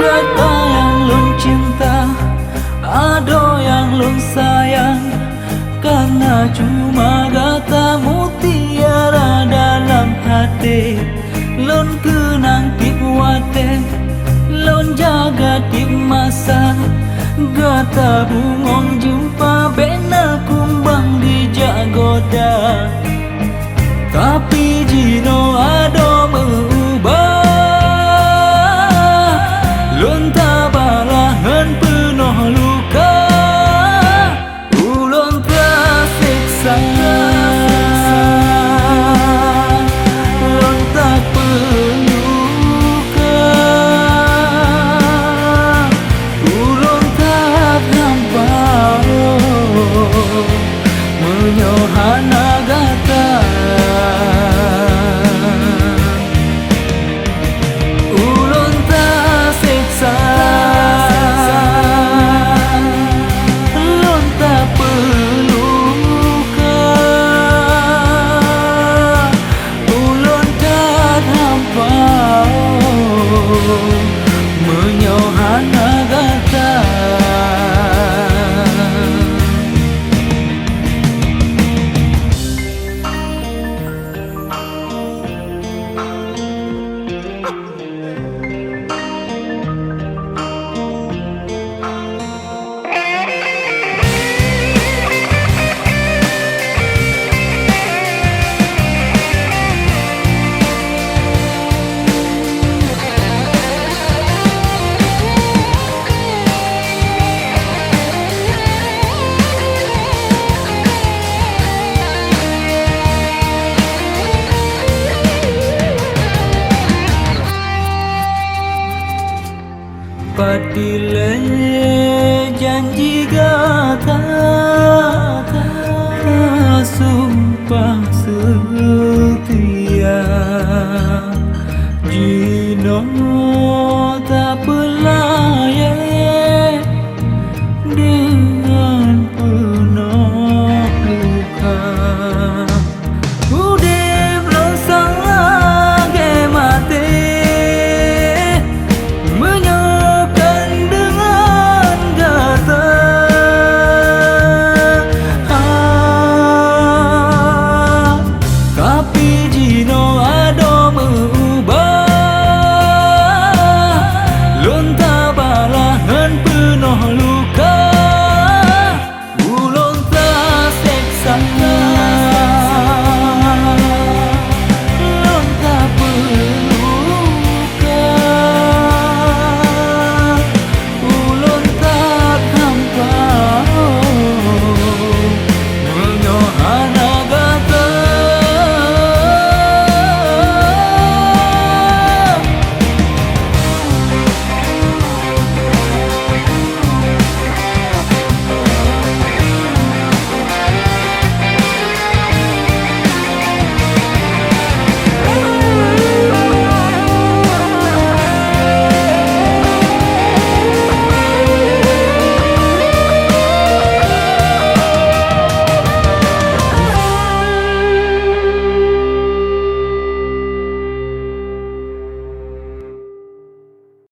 Kata yang lun cinta, ado yang lun sayang, karena cuma kata mutiara dalam hati. Lun kenang tip wate, lun jaga tip masa. Gata bungong jumpa bena kumbang di jagoda, tapi jino ado mengubah. Lun tabalahan penuh luka, ulun tersiksa. Lun tak peluka, ulun tak nampak menyohana gata. Menyohana gata. Patile janji gata, sumpah